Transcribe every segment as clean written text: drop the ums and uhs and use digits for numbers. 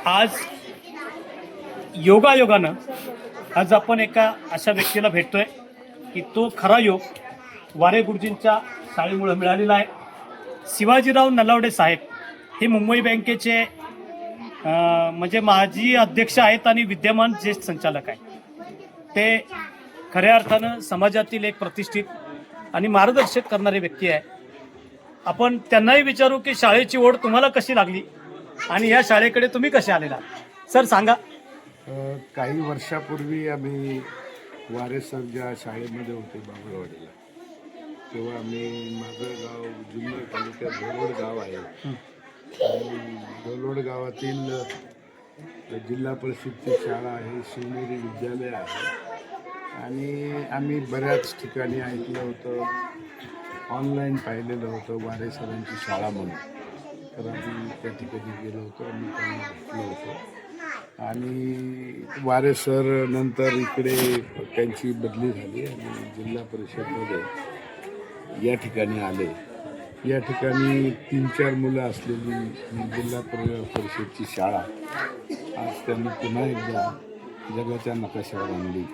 आज योगायोगानं आज आपण एका अशा व्यक्तीला भेटतोय की तो खरा योग वारे गुरुजींच्या शाळेमुळे मिळालेला आहे. शिवाजीराव नलावडे साहेब हे मुंबई बँकेचे म्हणजे माजी अध्यक्ष आहेत आणि विद्यमान ज्येष्ठ संचालक आहेत. ते खऱ्या अर्थानं समाजातील एक प्रतिष्ठित आणि मार्गदर्शक करणारे व्यक्ती आहे. आपण त्यांनाही विचारू की शाळेची ओढ तुम्हाला कशी लागली आणि या शाळेकडे तुम्ही कसे आलेला सर, सांगा. काही वर्षापूर्वी आम्ही वारे सर ज्या शाळेमध्ये होते बाबुळवाडीला, तेव्हा आम्ही, माझं गाव जुन्नर तालुक्यात धोलोड गाव आहे आणि धोलोड गावातील जिल्हा परिषदची शाळा आहे, शिवनेरी विद्यालय आहे आणि आम्ही बऱ्याच ठिकाणी ऐकलं होतं, ऑनलाईन पाहिलेलं होतं वारे सरांची शाळा म्हणून. तर आम्ही त्या ठिकाणी गेलो होतो, आम्ही त्यांना भेटलो होतो आणि वारे सर नंतर इकडे त्यांची बदली झाली आणि जिल्हा परिषदमध्ये या ठिकाणी आले. या ठिकाणी 3-4 मुलं असलेली जिल्हा परिषदची शाळा आज त्यांनी पुन्हा एकदा जगाच्या नकाशावर आणली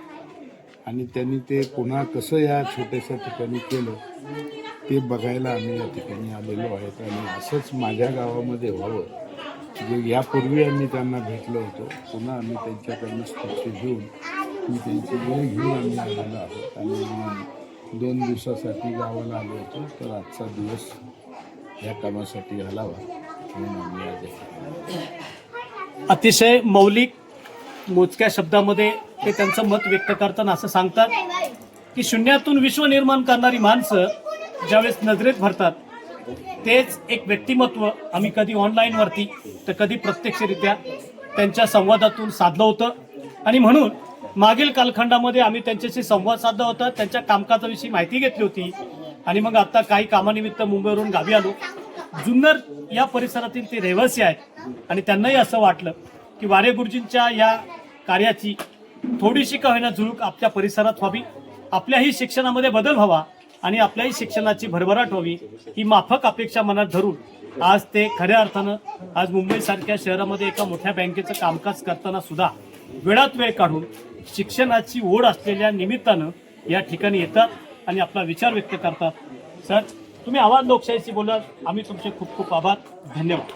आणि त्यांनी ते पुन्हा कसं या छोट्याशा ठिकाणी केलं ते बघायला आम्ही या ठिकाणी आलेलो आहेत. आणि असंच माझ्या गावामध्ये व्हावं, जे यापूर्वी आम्ही त्यांना भेटलो होतो, पुन्हा आम्ही त्यांच्याकडनं स्पर्श घेऊन मी त्यांची वेळ घेऊन आम्ही आलेलो आहोत आणि 2 दिवसासाठी गावाला आलो होतो. तर आजचा दिवस ह्या कामासाठी घालावा म्हणून आम्ही आज अतिशय मौलिक मोजक्या शब्दामध्ये ते त्यांचं मत व्यक्त करताना असं सांगतात की शून्यातून विश्व निर्माण करणारी माणसं ज्यावेळेस नजरेत भरतात तेच एक व्यक्तिमत्व आम्ही कधी ऑनलाईनवरती तर कधी प्रत्यक्षरित्या त्यांच्या संवादातून साधलं होतं. आणि म्हणून मागील कालखंडामध्ये आम्ही त्यांच्याशी संवाद साधला होता, त्यांच्या कामकाजाविषयी माहिती घेतली होती आणि मग आता काही कामानिमित्त मुंबईवरून गावी आलो. जुन्नर या परिसरातील ते रहिवासी आहेत आणि त्यांनाही असं वाटलं की वारे गुरुजींच्या या कार्याची थोडीशी का होईना झुळूक आपल्या परिसरात व्हावी, आपल्याही शिक्षणामध्ये बदल व्हावा आणि आपल्याही शिक्षणाची भरभराट व्हावी ही माफक अपेक्षा मनात धरून आज ते खऱ्या अर्थानं आज मुंबईसारख्या शहरामध्ये एका मोठ्या बँकेचं कामकाज करताना सुद्धा वेळात वेळ काढून शिक्षणाची ओढ असलेल्या निमित्तानं या ठिकाणी येतात आणि आपला विचार व्यक्त करतात. सर, तुम्ही आवाज लोकशाहीशी बोलाल, आम्ही तुमचे खूप खूप आभार. धन्यवाद.